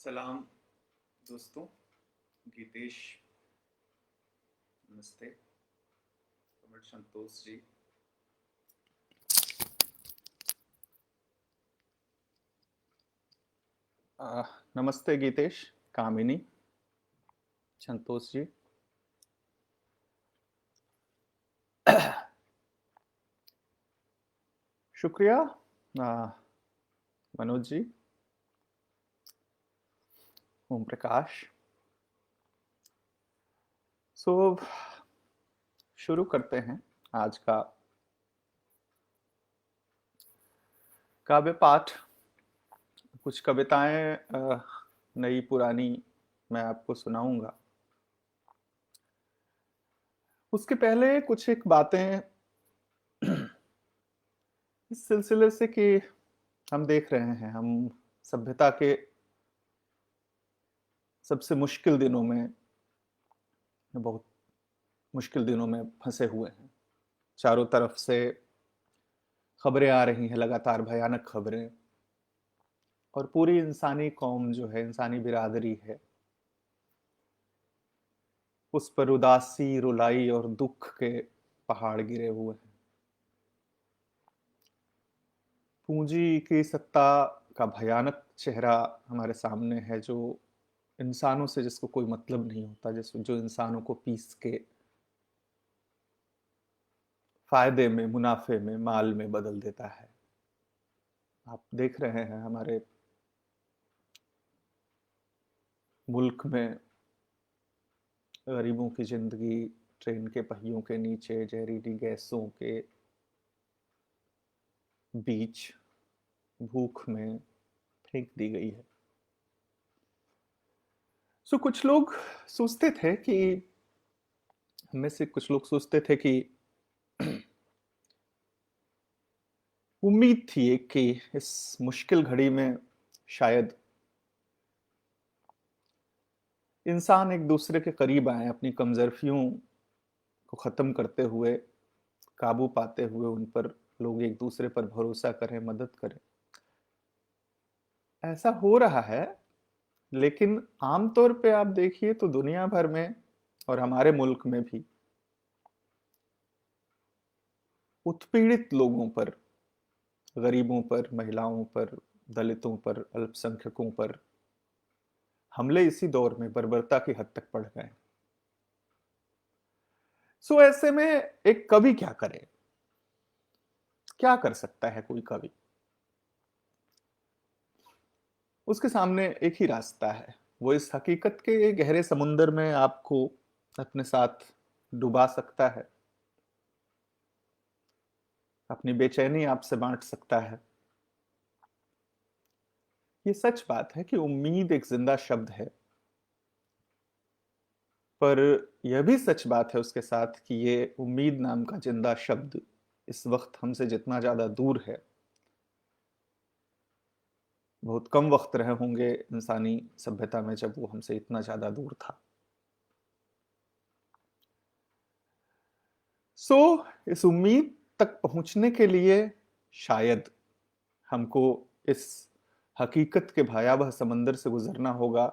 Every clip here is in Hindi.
सलाम दोस्तों। गीतेश, नमस्ते। कमर संतोष जी, नमस्ते गीतेश, कामिनी, संतोष जी। शुक्रिया मनोज जी, ओम प्रकाश। सो शुरू करते हैं आज का काव्य पाठ। कुछ कविताएं नई पुरानी मैं आपको सुनाऊंगा। उसके पहले कुछ एक बातें इस सिलसिले से कि हम देख रहे हैं, हम सभ्यता के सबसे मुश्किल दिनों में, बहुत मुश्किल दिनों में फंसे हुए हैं। चारों तरफ से खबरें आ रही हैं, लगातार भयानक खबरें, और पूरी इंसानी कौम जो है, इंसानी बिरादरी है, उस पर उदासी, रुलाई और दुख के पहाड़ गिरे हुए हैं। पूंजी की सत्ता का भयानक चेहरा हमारे सामने है, जो इंसानों से जिसको कोई मतलब नहीं होता, जो इंसानों को पीस के फायदे में, मुनाफे में, माल में बदल देता है। आप देख रहे हैं हमारे मुल्क में गरीबों की जिंदगी ट्रेन के पहियों के नीचे जहरीली गैसों के बीच भूख में फेंक दी गई है। सो कुछ लोग सोचते थे कि हमें से कुछ लोग सोचते थे कि उम्मीद थी एक कि इस मुश्किल घड़ी में शायद इंसान एक दूसरे के करीब आए, अपनी कमजोरियों को खत्म करते हुए, काबू पाते हुए उन पर लोग एक दूसरे पर भरोसा करें, मदद करें। ऐसा हो रहा है, लेकिन आमतौर पे आप देखिए तो दुनिया भर में और हमारे मुल्क में भी उत्पीड़ित लोगों पर, गरीबों पर, महिलाओं पर, दलितों पर, अल्पसंख्यकों पर हमले इसी दौर में बर्बरता की हद तक बढ़ गए। सो ऐसे में एक कवि क्या करे? क्या कर सकता है कोई कवि? उसके सामने एक ही रास्ता है। वो इस हकीकत के गहरे समुंदर में आपको अपने साथ डुबा सकता है, अपनी बेचैनी आपसे बांट सकता है। ये सच बात है कि उम्मीद एक जिंदा शब्द है, पर यह भी सच बात है उसके साथ कि ये उम्मीद नाम का जिंदा शब्द इस वक्त हमसे जितना ज्यादा दूर है, बहुत कम वक्त रहे होंगे इंसानी सभ्यता में जब वो हमसे इतना ज्यादा दूर था। सो इस उम्मीद तक पहुंचने के लिए शायद हमको इस हकीकत के भयावह समंदर से गुजरना होगा,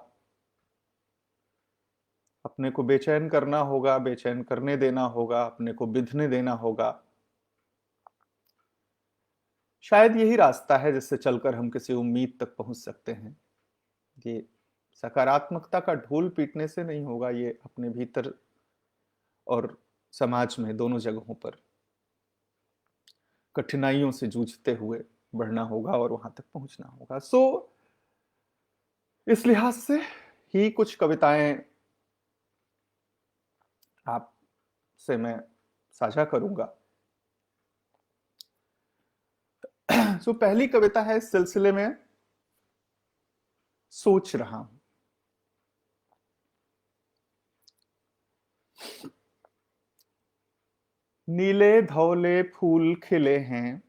अपने को बेचैन करना होगा, बेचैन करने देना होगा, अपने को बिधने देना होगा। शायद यही रास्ता है जिससे चलकर हम किसी उम्मीद तक पहुंच सकते हैं। ये सकारात्मकता का ढोल पीटने से नहीं होगा, ये अपने भीतर और समाज में दोनों जगहों पर कठिनाइयों से जूझते हुए बढ़ना होगा और वहां तक पहुंचना होगा। सो इस लिहाज से ही कुछ कविताएं आपसे मैं साझा करूंगा। सो पहली कविता है इस सिलसिले में, सोच रहा हूं। नीले धौले फूल खिले हैं,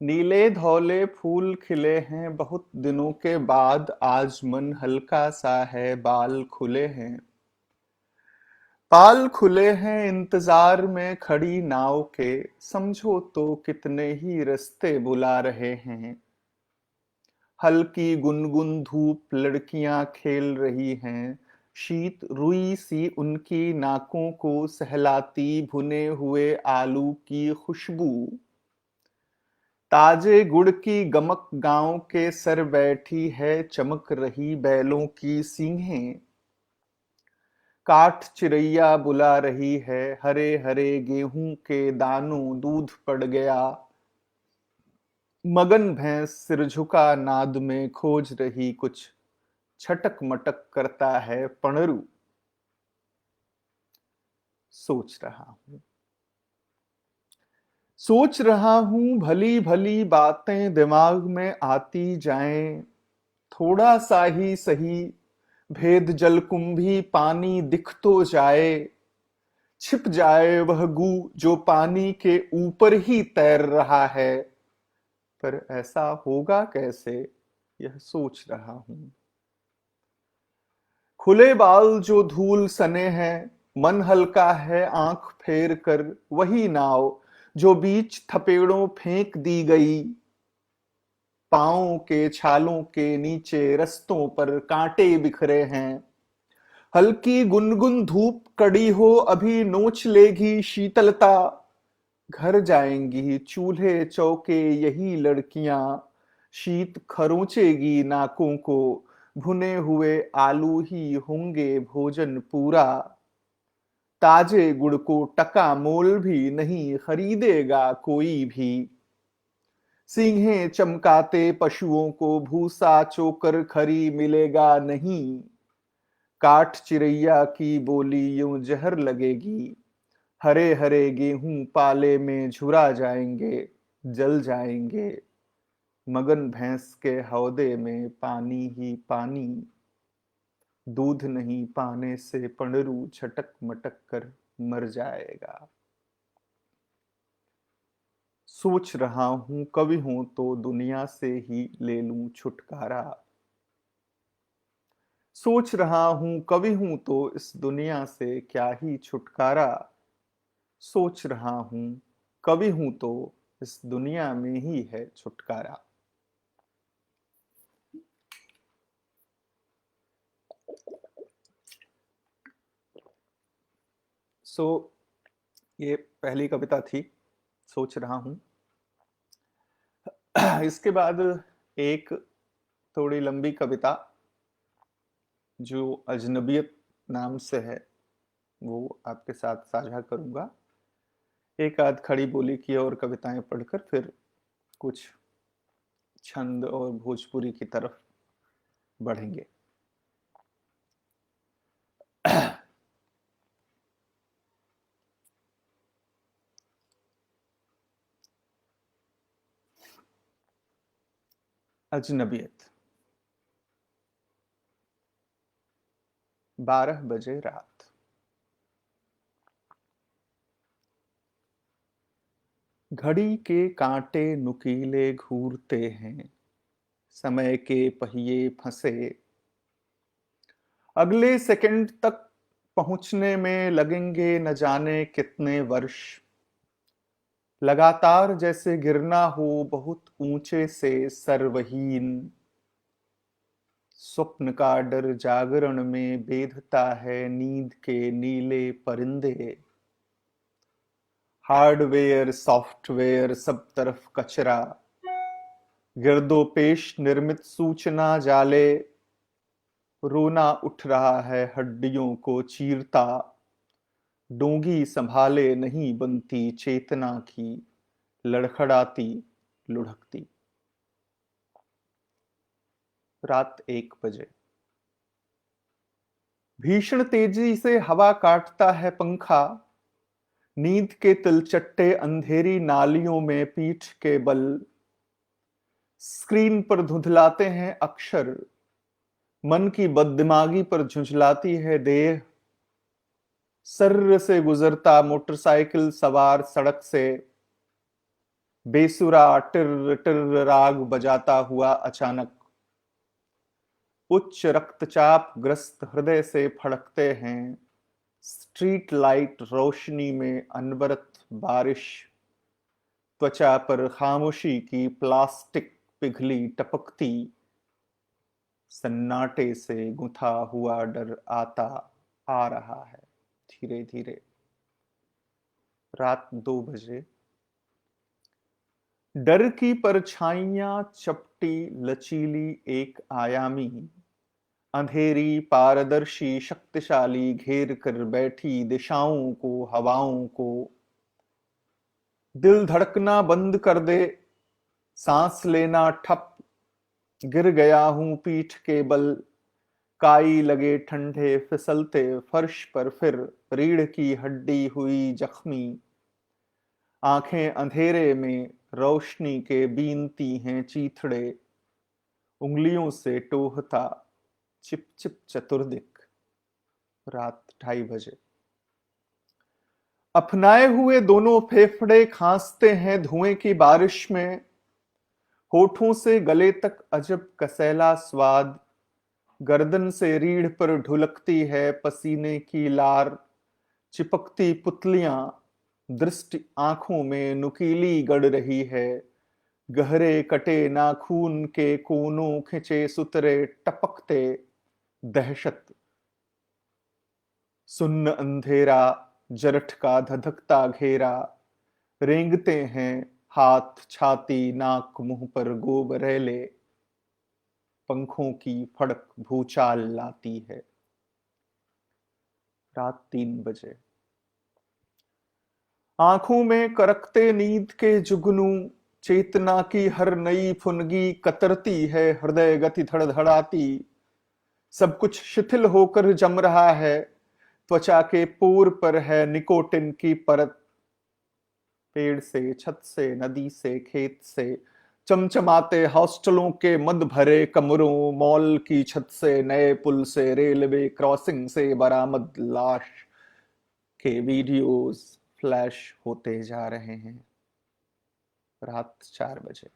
नीले धौले फूल खिले हैं, बहुत दिनों के बाद आज मन हल्का सा है, बाल खुले हैं, पाल खुले हैं, इंतजार में खड़ी नाव के, समझो तो कितने ही रास्ते बुला रहे हैं, हल्की गुनगुन धूप, लड़कियां खेल रही हैं। शीत रुई सी उनकी नाकों को सहलाती, भुने हुए आलू की खुशबू। ताजे गुड़ की गमक गांव के सर बैठी है, चमक रही बैलों की सींगें। काठ चिरैया बुला रही है, हरे हरे गेहूं के दानों दूध पड़ गया। मगन भैंस सिर झुका नाद में खोज रही कुछ, छटक मटक करता है पणरू। सोच रहा हूं, सोच रहा हूं, भली भली बातें दिमाग में आती जाएं। थोड़ा सा ही सही, भेद जलकुंभी पानी दिख तो जाए। छिप जाए वह गू जो पानी के ऊपर ही तैर रहा है। पर ऐसा होगा कैसे, यह सोच रहा हूं। खुले बाल जो धूल सने हैं, मन हल्का है आंख फेर कर। वही नाव जो बीच थपेड़ों फेंक दी गई। पांवों के छालों के नीचे रस्तों पर कांटे बिखरे हैं। हल्की गुनगुन धूप कड़ी हो अभी नोच लेगी शीतलता। घर जाएंगी चूल्हे चौके यही लड़कियां। शीत खरोंचेगी नाकों को, भुने हुए आलू ही होंगे भोजन पूरा। ताजे गुड़ को टका मोल भी नहीं खरीदेगा कोई भी। सींगें चमकाते पशुओं को भूसा चोकर खरी मिलेगा नहीं। काठ चिरैया की बोली यूं जहर लगेगी। हरे हरे गेहूं पाले में झुरा जाएंगे, जल जाएंगे। मगन भैंस के हौदे में पानी ही पानी। दूध नहीं पाने से पंडरू छटक मटक कर मर जाएगा। सोच रहा हूं, कवि हूं तो दुनिया से ही ले लूं छुटकारा। सोच रहा हूं, कवि हूं तो इस दुनिया से क्या ही छुटकारा। सोच रहा हूं, कवि हूं तो इस दुनिया में ही है छुटकारा। सो ये पहली कविता थी, सोच रहा हूं। इसके बाद एक थोड़ी लंबी कविता जो अजनबियत नाम से है, वो आपके साथ साझा करूंगा। एक आध खड़ी बोली की और कविताएं पढ़कर फिर कुछ छंद और भोजपुरी की तरफ बढ़ेंगे। अजनबियत। 12 बजे रात। घड़ी के कांटे नुकीले घूरते हैं, समय के पहिए फंसे। अगले सेकंड तक पहुंचने में लगेंगे न जाने कितने वर्ष। लगातार जैसे गिरना हो बहुत ऊंचे से सर्वहीन। स्वप्न का डर जागरण में बेधता है नींद के नीले परिंदे। हार्डवेयर सॉफ्टवेयर सब तरफ कचरा। गिरदोपेश निर्मित सूचना जाले। रोना उठ रहा है हड्डियों को चीरता। डोंगी संभाले नहीं बनती चेतना की, लड़खड़ाती लुढ़कती। रात 1 बजे। भीषण तेजी से हवा काटता है पंखा। नींद के तिलचट्टे अंधेरी नालियों में पीठ के बल। स्क्रीन पर धुंधलाते हैं अक्षर। मन की बददिमागी पर झुंझलाती है देह। सर्र से गुजरता मोटरसाइकिल सवार सड़क से बेसुरा टिर्र टिर्र राग बजाता हुआ अचानक उच्च रक्तचाप ग्रस्त हृदय से फड़कते हैं। स्ट्रीट लाइट रोशनी में अनवरत बारिश। त्वचा पर खामोशी की प्लास्टिक पिघली टपकती सन्नाटे से गुंथा हुआ डर आता आ रहा है धीरे धीरे। रात 2 बजे। डर की परछाइयां चपटी लचीली एक आयामी, अंधेरी पारदर्शी शक्तिशाली घेर कर बैठी दिशाओं को, हवाओं को। दिल धड़कना बंद कर दे, सांस लेना ठप, गिर गया हूं पीठ के बल, काई लगे ठंडे फिसलते फर्श पर फिर, रीढ़ की हड्डी हुई जख्मी। आंखें अंधेरे में रोशनी के बीनती हैं चीथड़े, उंगलियों से टोहता चिप चिप चतुर्दिक। रात 2:30 बजे। अपनाए हुए दोनों फेफड़े खांसते हैं धुएं की बारिश में, होठों से गले तक अजब कसैला स्वाद, गर्दन से रीढ़ पर ढुलकती है पसीने की लार, चिपकती पुतलियां दृष्टि आंखों में नुकीली गड़ रही है, गहरे कटे नाखून के कोनों खिंचे सुतरे टपकते दहशत। सुन्न अंधेरा, जरठ का धधकता घेरा, रेंगते हैं हाथ छाती नाक मुंह पर गोबरेले, पंखों की फड़क भूचाल लाती है। रात 3 बजे। आंखों में करकते नींद के जुगनू, चेतना की हर नई फुनगी कतरती है हृदय गति धड़धड़ाती, सब कुछ शिथिल होकर जम रहा है, त्वचा के पोर पर है निकोटिन की परत। पेड़ से, छत से, नदी से, खेत से चमचमाते हॉस्टलों के मद भरे कमरों, मॉल की छत से, नए पुल से, रेलवे क्रॉसिंग से बरामद लाश के वीडियोस फ्लैश होते जा रहे हैं। रात 4 बजे।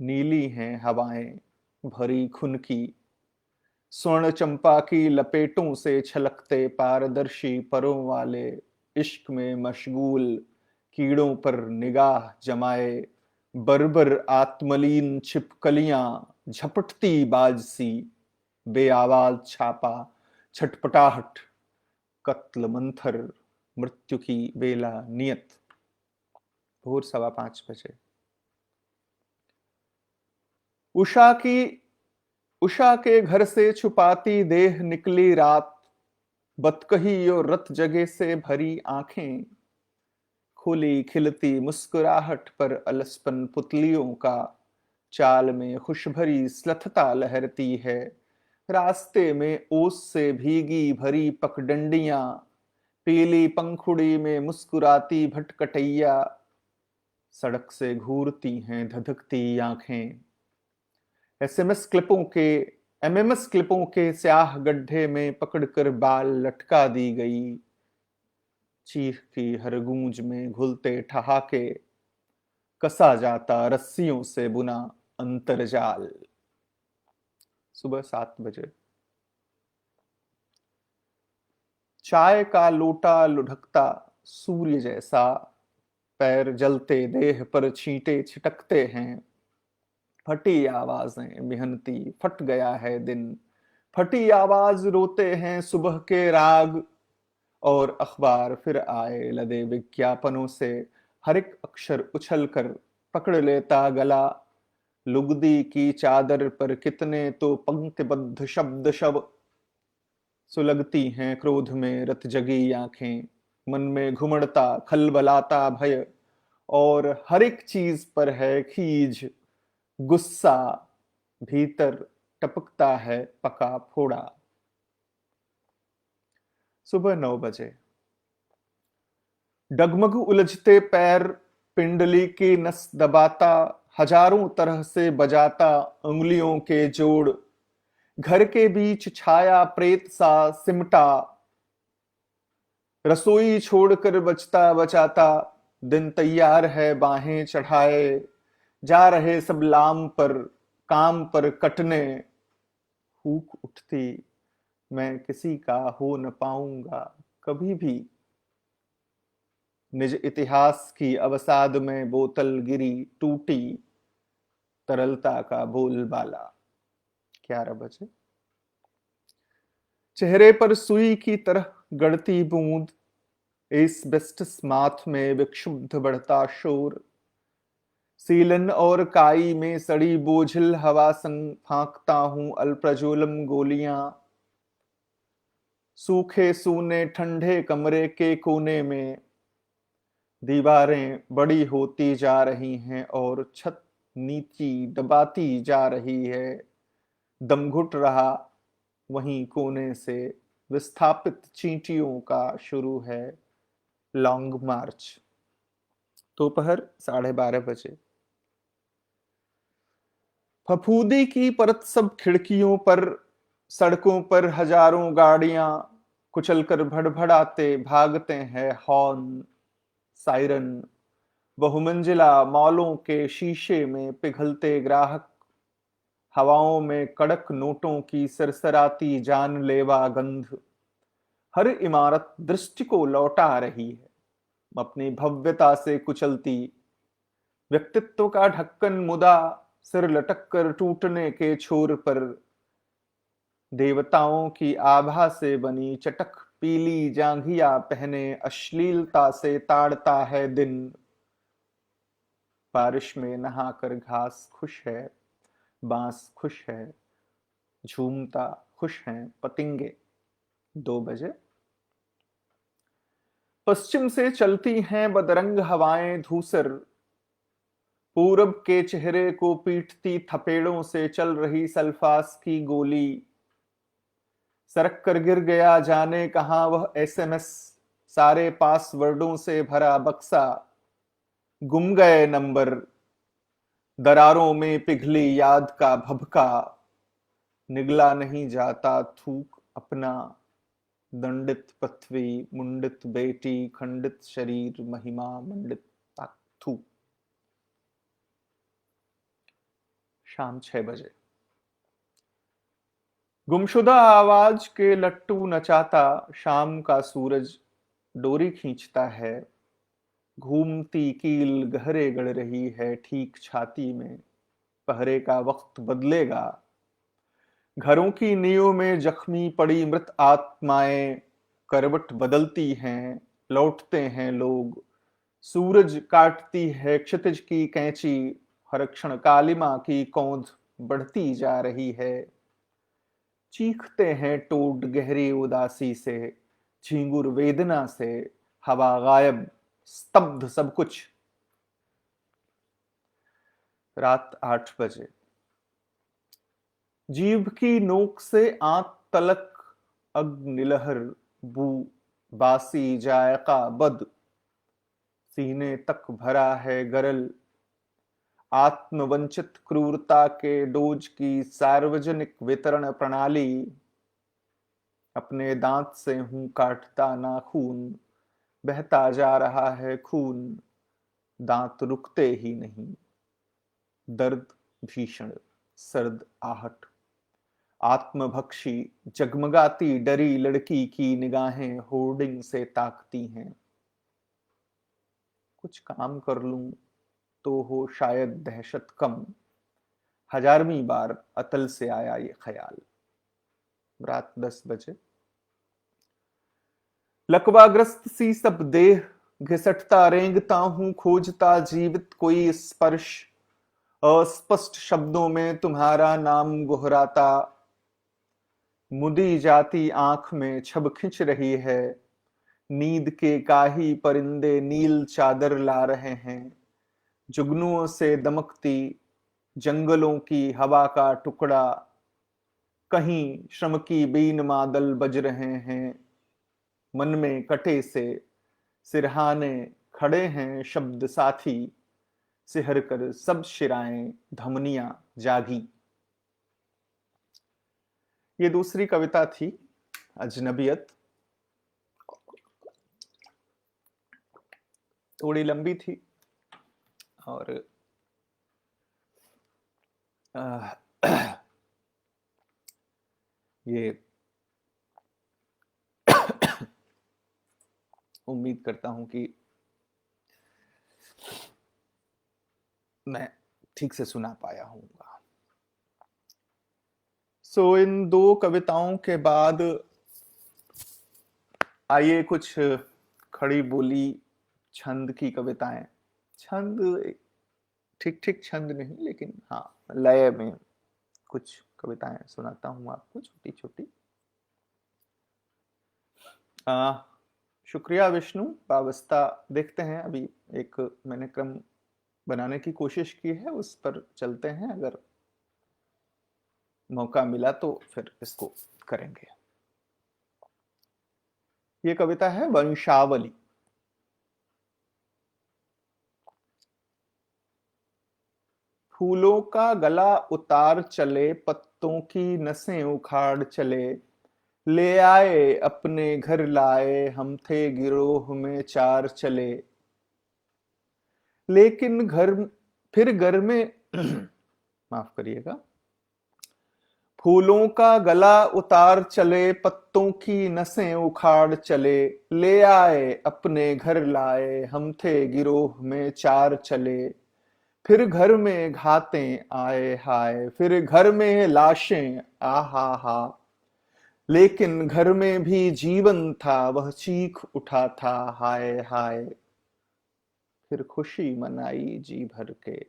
नीली हैं हवाएं भरी खुन की, स्वर्ण चंपा की लपेटों से छलकते पारदर्शी परों वाले, इश्क में मशगूल कीड़ों पर निगाह जमाए, बर्बर आत्मलीन छिपकलियां झपटती बाज सी, बेआवाज छापा छटपटाहट, कत्ल मंथर, मृत्यु की बेला नियत। भोर 5:15 बजे। उषा के घर से छुपाती देह निकली रात, बतकही और रत जगे से भरी आंखें, खुली खिलती मुस्कुराहट पर अलसपन पुतलियों का, चाल में खुशभरी स्लथता लहरती है, रास्ते में ओस से भीगी भरी पगडंडियां, पीली पंखुड़ी में मुस्कुराती भटकटैया, सड़क से घूरती हैं धधकती आंखें। एमएमएस क्लिपों के स्याह गड्ढे में पकड़कर बाल लटका दी गई, चीख की हर गूंज में घुलते ठहाके, कसा जाता रस्सियों से बुना अंतरजाल। सुबह 7 बजे। चाय का लोटा लुढ़कता सूर्य जैसा, पैर जलते देह पर छींटे छिटकते हैं, फटी आवाजें मिहनती, फट गया है दिन, फटी आवाज रोते हैं सुबह के राग, और अखबार फिर आए लदे विज्ञापनों से, हर एक अक्षर उछल कर पकड़ लेता गला, लुगदी की चादर पर कितने तो पंक्तिबद्ध शब्द शब, सुलगती हैं क्रोध में रत जगी आंखें, मन में घुमड़ता खलबलाता भय, और हर एक चीज पर है खीज गुस्सा, भीतर टपकता है पका फोड़ा। सुबह 9 बजे। डगमग उलझते पैर पिंडली की नस दबाता, हजारों तरह से बजाता उंगलियों के जोड़, घर के बीच छाया प्रेत सा सिमटा, रसोई छोड़कर बचता बचाता, दिन तैयार है बाहें चढ़ाए, जा रहे सब लाम पर काम पर कटने, हूक उठती मैं किसी का हो न पाऊंगा कभी भी, निज इतिहास की अवसाद में बोतल गिरी टूटी, तरलता का बोलबाला। 11 बजे चेहरे पर सुई की तरह गड़ती बूंद, एस्बेस्टस माथ में विक्षुब्ध बढ़ता शोर, सीलन और काई में सड़ी बोझिल हवा संग फांकता हूं अल्प्रज्वलम गोलियां। सूखे सूने ठंडे कमरे के कोने में दीवारें बड़ी होती जा रही हैं और छत नीची दबाती जा रही है। दम घुट रहा, वहीं कोने से विस्थापित चींटियों का शुरू है लॉन्ग मार्च। दोपहर 12:30 बजे फफूंदी की परत सब खिड़कियों पर, सड़कों पर हजारों गाड़ियां कुचलकर भड़भड़ाते भागते हैं हॉर्न सायरन। बहुमंजिला मॉलों के शीशे में पिघलते ग्राहक, हवाओं में कड़क नोटों की सरसराती जानलेवा गंध। हर इमारत दृष्टि को लौटा रही है, अपनी भव्यता से कुचलती। व्यक्तित्व का ढक्कन मुदा सिर लटक कर टूटने के छोर पर, देवताओं की आभा से बनी चटक पीली जांघिया पहने अश्लीलता से ताड़ता है दिन। बारिश में नहाकर घास खुश है, बांस खुश है, झूमता खुश हैं पतिंगे। 2 बजे पश्चिम से चलती हैं बदरंग हवाएं धूसर, पूरब के चेहरे को पीटती थपेड़ों से चल रही सल्फास की गोली। सरक कर गिर गया जाने कहां वह एसएमएस, सारे पासवर्डों से भरा बक्सा। गुम गए नंबर, दरारों में पिघली याद का भभका। निगला नहीं जाता थूक अपना, दंडित पृथ्वी मुंडित बेटी खंडित शरीर महिमा मंडित थूक। शाम 6 बजे गुमशुदा आवाज के लट्टू नचाता शाम का सूरज डोरी खींचता है। घूमती कील गहरे गड़ रही है ठीक छाती में, पहरे का वक्त बदलेगा। घरों की नींवों में जख्मी पड़ी मृत आत्माएं करवट बदलती हैं, लौटते हैं लोग। सूरज काटती है क्षितिज की कैंची, हर क्षण कालिमा की कौंध बढ़ती जा रही है। चीखते हैं टोड गहरी उदासी से, झिंगुर वेदना से, हवा गायब, स्तब्ध सब कुछ। रात 8 बजे जीभ की नोक से आंत तलक अग्निलहर बू, बासी जायका बद, सीने तक भरा है गरल। आत्मवंचित क्रूरता के डोज की सार्वजनिक वितरण प्रणाली। अपने दांत से हूं काटता नाखून, बहता जा रहा है खून, दांत रुकते ही नहीं। दर्द भीषण, सर्द आहट, आत्मभक्षी जगमगाती डरी लड़की की निगाहें होर्डिंग से ताकती हैं। कुछ काम कर लूं तो हो शायद दहशत कम, हजारवीं बार अतल से आया ये ख्याल। रात 10 बजे लकवाग्रस्त सी सब देह घिसटता रेंगता हूं, खोजता जीवित कोई स्पर्श। अस्पष्ट शब्दों में तुम्हारा नाम गुहराता, मुदी जाती आंख में छब खिंच रही है। नींद के काही परिंदे नील चादर ला रहे हैं, जुगनुओं से दमकती जंगलों की हवा का टुकड़ा। कहीं श्रम की बीन मादल बज रहे हैं, मन में कटे से सिरहाने खड़े हैं शब्द साथी। सिहर कर सब शिराएं धमनियां जागी। ये दूसरी कविता थी अजनबियत। थोड़ी लंबी थी और ये उम्मीद करता हूं कि मैं ठीक से सुना पाया हूँगा। सो इन दो कविताओं के बाद आइए कुछ खड़ी बोली छंद की कविताएं, छंद ठीक ठीक छंद नहीं लेकिन हाँ लय में कुछ कविताएं सुनाता हूं आपको छोटी छोटी। शुक्रिया विष्णु वाबस्ता। देखते हैं, अभी एक मैंने क्रम बनाने की कोशिश की है, उस पर चलते हैं, अगर मौका मिला तो फिर इसको करेंगे। ये कविता है वंशावली। फूलों का गला उतार चले, पत्तों की नसें उखाड़ चले, ले आए अपने घर लाए, हम थे गिरोह में चार चले। लेकिन घर में माफ करिएगा। फूलों का गला उतार चले, पत्तों की नसें उखाड़ चले, ले आए अपने घर लाए, हम थे गिरोह में चार चले। फिर घर में घातें आए हाय, फिर घर में लाशें आहा हा, लेकिन घर में भी जीवन था, वह चीख उठा था हाय हाय। फिर खुशी मनाई जी भर के,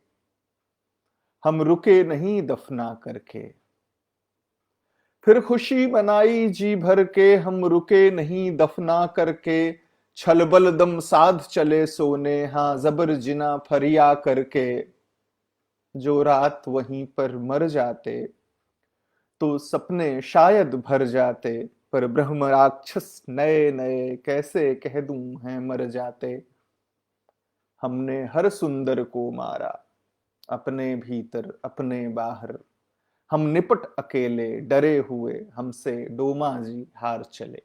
हम रुके नहीं दफना करके। फिर खुशी मनाई जी भर के, हम रुके नहीं दफना करके। छल बल दम साध चले सोने, हाँ जबर जिना फरिया करके। जो रात वहीं पर मर जाते, तो सपने शायद भर जाते, पर ब्रह्म राक्षस नए नए कैसे कह दूं हैं मर जाते। हमने हर सुंदर को मारा, अपने भीतर अपने बाहर, हम निपट अकेले डरे हुए, हमसे डोमा जी हार चले।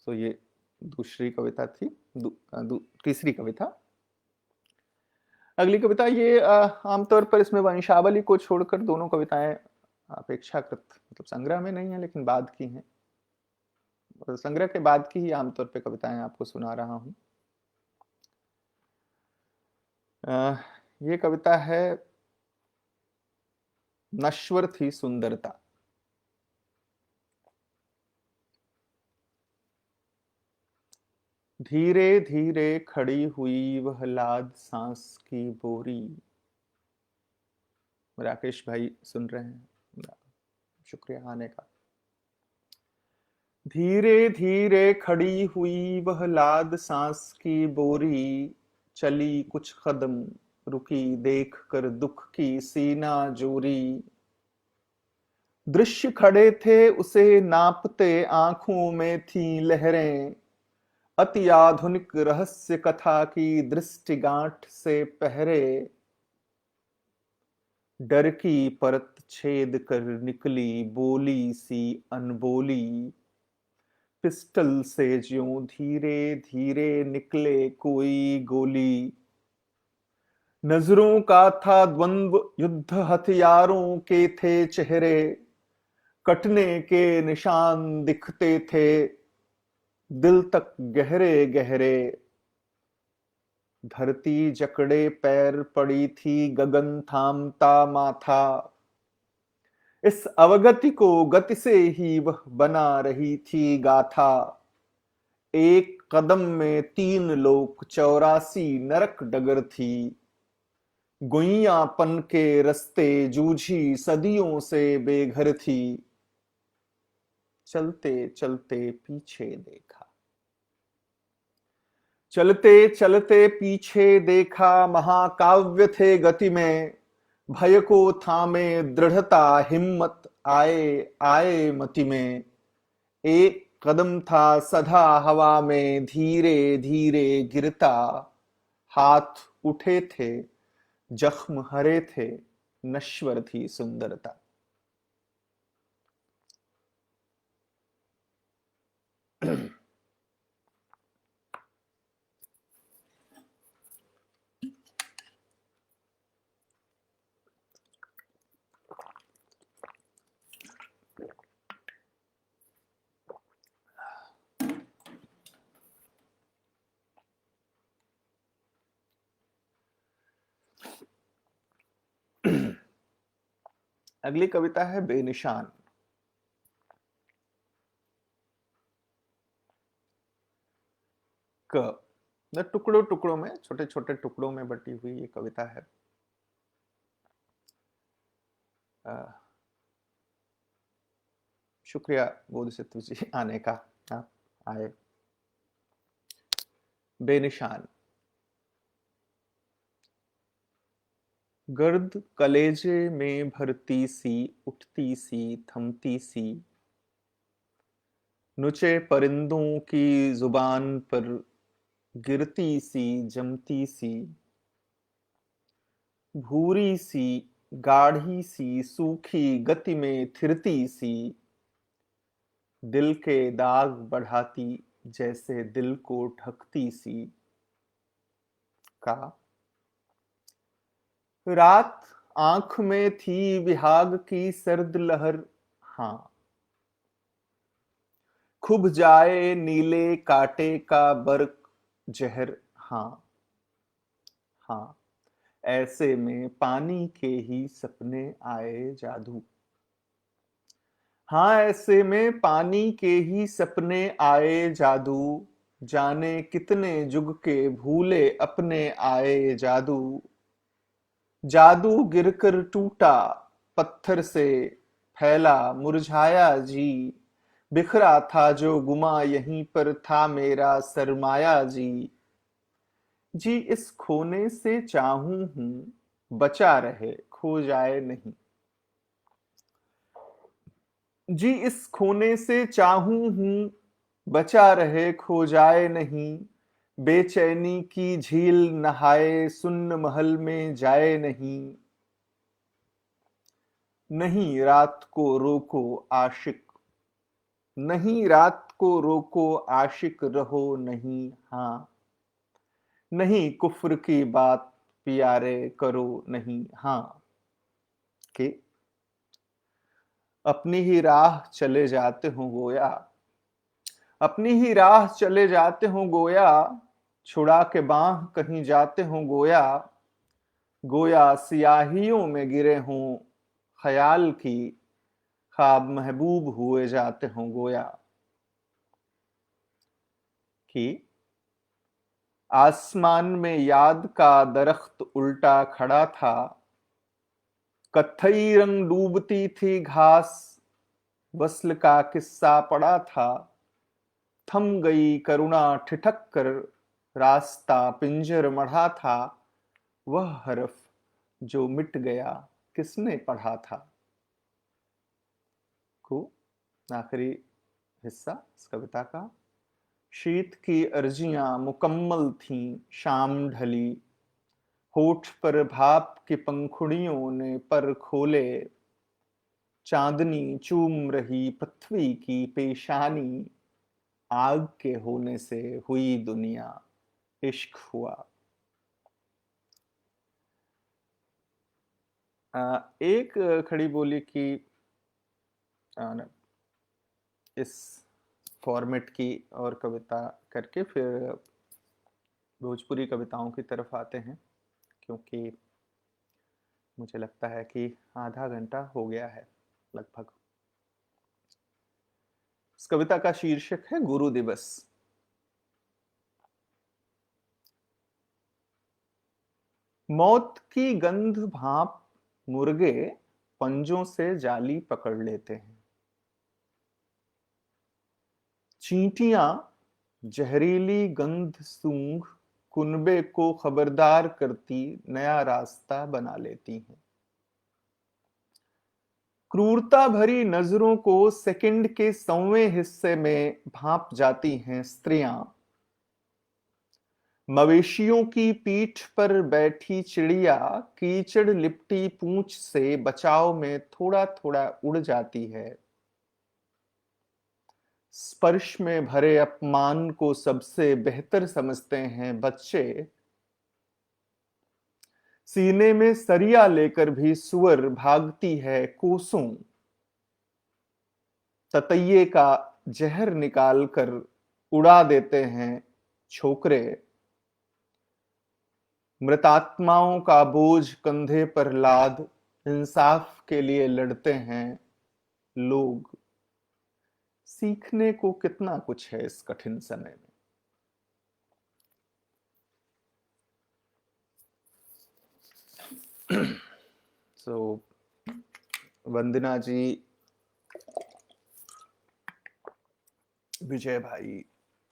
सो ये दूसरी कविता थी। तीसरी कविता, अगली कविता ये आमतौर पर इसमें वंशावली को छोड़कर दोनों कविताएं अपेक्षाकृत मतलब संग्रह में नहीं है लेकिन बाद की हैं, संग्रह के बाद की ही आमतौर पे कविताएं आपको सुना रहा हूं। ये कविता है नश्वर थी सुंदरता। धीरे धीरे खड़ी हुई वह लाद सांस की बोरी। राकेश भाई सुन रहे हैं, शुक्रिया आने का। धीरे धीरे खड़ी हुई वह लाद सांस की बोरी, चली कुछ कदम रुकी देख कर दुख की सीना जोरी। दृश्य खड़े थे उसे नापते, आंखों में थी लहरें, अति आधुनिक रहस्य कथा की दृष्टिगांठ से पहरे। डर की परत छेद कर निकली बोली सी अनबोली, पिस्टल से ज्यों धीरे धीरे निकले कोई गोली। नजरों का था द्वंद्व युद्ध, हथियारों के थे चेहरे, कटने के निशान दिखते थे दिल तक गहरे गहरे। धरती जकड़े पैर पड़ी थी, गगन थामता माथा, इस अवगति को गति से ही वह बना रही थी गाथा। एक कदम में तीन लोक 84 नरक डगर थी, गुइयापन के रस्ते जूझी सदियों से बेघर थी। चलते चलते पीछे देखा, चलते चलते पीछे देखा, महाकाव्य थे गति में, भय को थामे दृढ़ता हिम्मत आए आए मति में। एक कदम था सदा हवा में धीरे धीरे गिरता, हाथ उठे थे जख्म हरे थे, नश्वर थी सुंदरता। अगली कविता है बेनिशान। क न टुकड़ों टुकड़ों में, छोटे छोटे टुकड़ों में बटी हुई ये कविता है। शुक्रिया बोधिसत्व जी आने का, आप आए। बेनिशान। गर्द कलेजे में भरती सी, उठती सी, थमती सी, नुचे परिंदों की जुबान पर गिरती सी, जमती सी, भूरी सी, गाढ़ी सी, सूखी गति में थिरती सी, दिल के दाग बढ़ाती जैसे दिल को ढकती सी। का रात आंख में थी विहाग की सर्द लहर, हाँ, खुब जाए नीले कांटे का बर्क जहर, हाँ हाँ, ऐसे में पानी के ही सपने आए जादू। हाँ, ऐसे में पानी के ही सपने आए जादू, जाने कितने जुग के भूले अपने आए जादू। जादू गिरकर टूटा पत्थर से, फैला मुरझाया जी, बिखरा था जो गुमा यहीं पर था मेरा सरमाया जी। जी इस खोने से चाहूं हूं, बचा रहे खो जाए नहीं। जी इस खोने से चाहूं हूं, बचा रहे खो जाए नहीं, बेचैनी की झील नहाए सुन्न महल में जाए नहीं। नहीं रात को रोको आशिक, नहीं रात को रोको आशिक रहो नहीं, हाँ, नहीं कुफ्र की बात प्यारे करो नहीं, हाँ, कि अपनी ही राह चले जाते हो गोया, अपनी ही राह चले जाते हो गोया, छुड़ा के बांह कहीं जाते हो गोया, गोया सियाहियों में गिरे हों ख्याल की, ख्वाब महबूब हुए जाते हो गोया। कि आसमान में याद का दरख्त उल्टा खड़ा था, कत्थई रंग डूबती थी घास, वस्ल का किस्सा पड़ा था, थम गई करुणा ठिठक कर, रास्ता पिंजर मढ़ा था, वह हरफ जो मिट गया किसने पढ़ा था। को आखिरी हिस्सा इस कविता का। शीत की अर्जियां मुकम्मल थीं, शाम ढली, होठ पर भाप की पंखुड़ियों ने पर खोले, चांदनी चूम रही पृथ्वी की पेशानी, आग के होने से हुई दुनिया, इश्क हुआ। एक खड़ी बोली की इस फॉर्मेट की और कविता करके फिर भोजपुरी कविताओं की तरफ आते हैं, क्योंकि मुझे लगता है कि आधा घंटा हो गया है लगभग। इस कविता का शीर्षक है गुरु दिवस। मौत की गंध भाप मुर्गे पंजों से जाली पकड़ लेते हैं, चींटियां जहरीली गंध सूंघ कुनबे को खबरदार करती नया रास्ता बना लेती हैं, क्रूरता भरी नजरों को सेकंड के 100वें हिस्से में भांप जाती हैं स्त्रियां, मवेशियों की पीठ पर बैठी चिड़िया कीचड़ लिपटी पूंछ से बचाव में थोड़ा थोड़ा उड़ जाती है, स्पर्श में भरे अपमान को सबसे बेहतर समझते हैं बच्चे, सीने में सरिया लेकर भी सुअर भागती है कोसों, ततैये का जहर निकाल कर उड़ा देते हैं छोकरे, मृतात्माओं का बोझ कंधे पर लाद इंसाफ के लिए लड़ते हैं लोग, सीखने को कितना कुछ है इस कठिन समय में। सो वंदना जी, विजय भाई,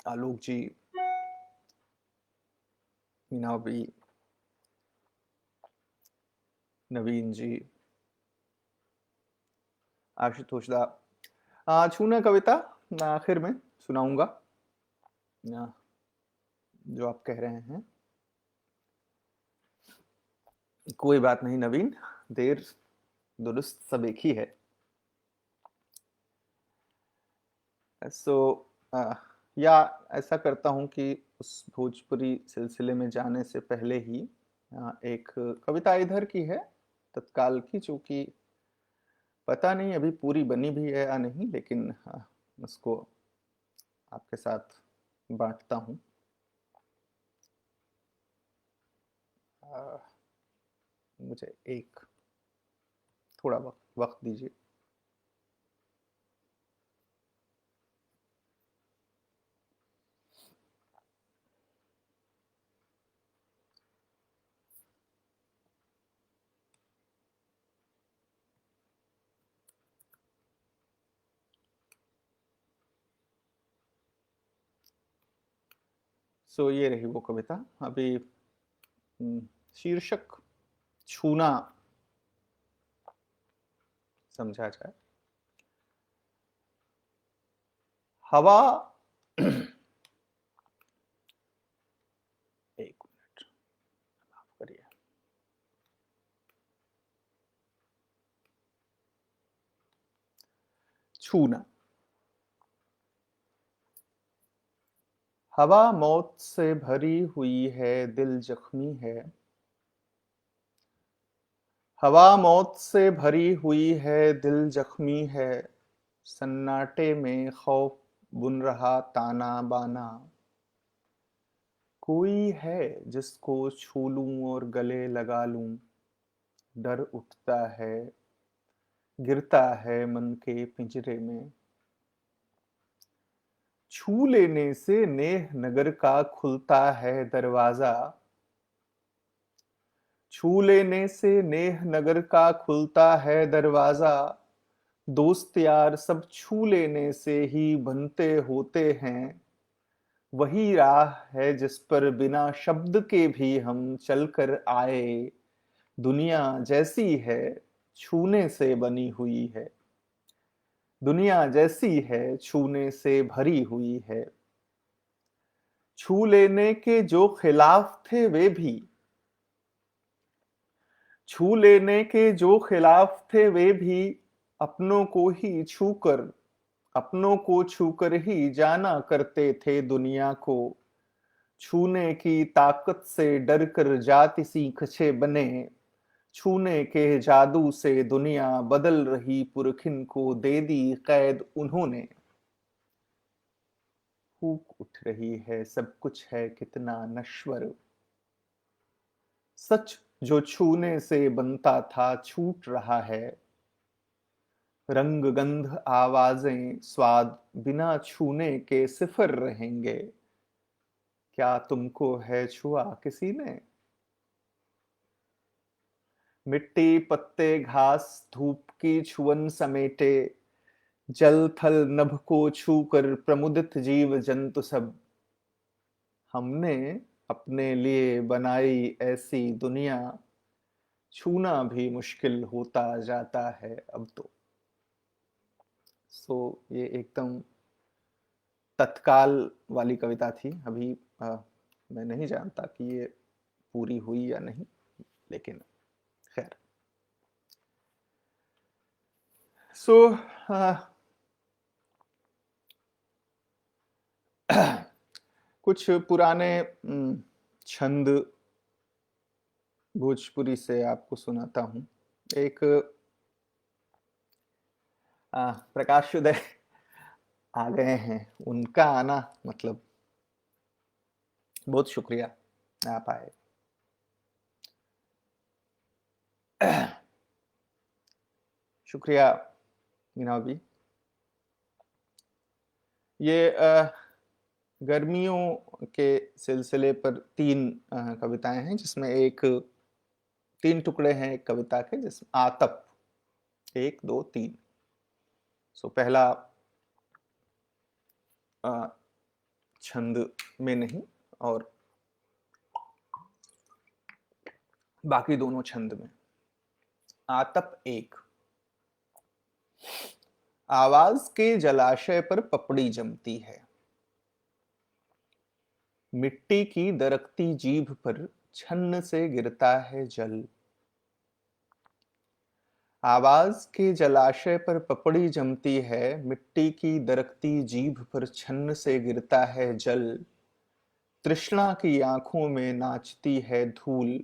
आलोक जी, मीना भी, नवीन जी, आशुतोष दा, छूना कविता आखिर में सुनाऊंगा जो आप कह रहे हैं। कोई बात नहीं नवीन, देर दुरुस्त सब एक ही है। सो या ऐसा करता हूं कि उस भोजपुरी सिलसिले में जाने से पहले ही एक कविता इधर की है तत्काल की, जो कि पता नहीं अभी पूरी बनी भी है या नहीं, लेकिन उसको आपके साथ बांटता हूं। मुझे एक थोड़ा वक्त दीजिए। सो ये रही वो कविता। अभी शीर्षक छूना समझा जाए। हवा एक मिनट माफ करिए। छूना। हवा मौत से भरी हुई है, दिल जख्मी है। हवा मौत से भरी हुई है, दिल जख्मी है। सन्नाटे में खौफ बुन रहा ताना बाना। कोई है जिसको छू लूं और गले लगा लूं। डर उठता है, गिरता है मन के पिंजरे में। छू लेने से नेह नगर का खुलता है दरवाजा। छू लेने से नेह नगर का खुलता है दरवाजा। दोस्त यार सब छू लेने से ही बनते होते हैं। वही राह है जिस पर बिना शब्द के भी हम चलकर आए। दुनिया जैसी है, छूने से बनी हुई है। दुनिया जैसी है, छूने से भरी हुई है। छू लेने के जो खिलाफ थे वे भी, छू लेने के जो खिलाफ थे वे भी अपनों को ही छूकर, अपनों को छूकर ही जाना करते थे दुनिया को। छूने की ताकत से डर कर जाति सीखचे बने। छूने के जादू से दुनिया बदल रही पुरखिन को दे दी कैद उन्होंने। फूक उठ रही है, सब कुछ है कितना नश्वर। सच जो छूने से बनता था छूट रहा है। रंग गंध आवाजें स्वाद बिना छूने के सिफर रहेंगे। क्या तुमको है छुआ किसी ने? मिट्टी पत्ते घास धूप की छुअन समेटे। जल थल नभ को छूकर प्रमुदित जीव जंतु सब। हमने अपने लिए बनाई ऐसी दुनिया। छूना भी मुश्किल होता जाता है अब तो। सो ये एकदम तत्काल वाली कविता थी। अभी मैं नहीं जानता कि ये पूरी हुई या नहीं, लेकिन खैर। सो कुछ पुराने छंद भोजपुरी से आपको सुनाता हूं। एक प्रकाश उदय आ गए हैं। उनका आना मतलब बहुत शुक्रिया, आप आए। शुक्रिया मीना भी। ये गर्मियों के सिलसिले पर 3 कविताएं हैं, जिसमें 3 टुकड़े हैं एक कविता के, जिसमें आतप 1 2 3। सो पहला छंद में नहीं और बाकी दोनों छंद में। आतप 1। आवाज के जलाशय पर पपड़ी जमती है, मिट्टी की दरकती जीभ पर छन्न से गिरता है जल। आवाज के जलाशय पर पपड़ी जमती है, मिट्टी की दरकती जीभ पर छन्न से गिरता है जल। तृष्णा की आंखों में नाचती है धूल।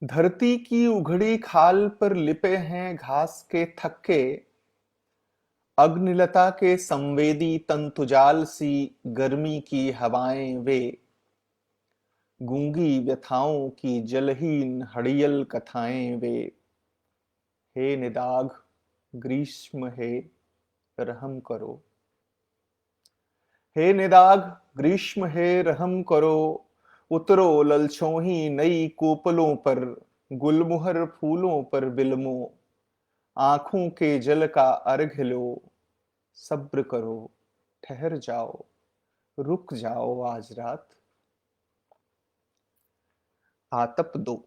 धरती की उघड़ी खाल पर लिपे हैं घास के थक्के, अग्निलता के संवेदी तंतुजाल सी गर्मी की हवाएं वे। गूंगी व्यथाओं की जलहीन हड़ियल कथाएं वे। हे निदाघ ग्रीष्म हे रहम करो, हे निदाघ ग्रीष्म हे रहम करो। उतरो ललछोही नई कोपलों पर, गुलमुहर फूलों पर बिलमो। आंखों के जल का अर्घ लो, सब्र करो, ठहर जाओ, रुक जाओ आज रात। आतप 2।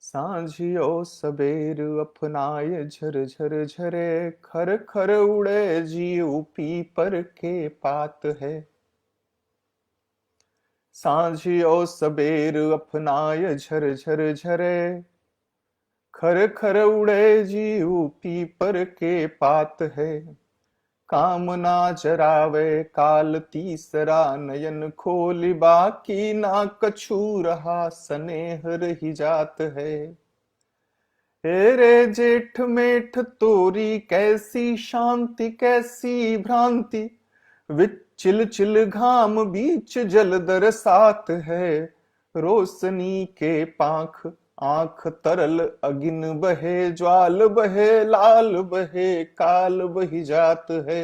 सांझियो सबेर अपनाए झर झरे, खर खर उड़े जीव पीपर के पात है। सांझियो सबेर अपनाए झर झरे, खर खर उड़े जीव पीपर के पात है। कामना जरावे काल तीसरा, नयन खोली बाकी ना कछु रहा, स्नेह रही जात है। हे रे जेठ मेठ तोरी कैसी शांति कैसी भ्रांति, विच चिल चिल घाम बीच जल दरसात है। रोशनी के पांख आंख तरल अगिन बहे, ज्वाल बहे लाल बहे काल बही जात है।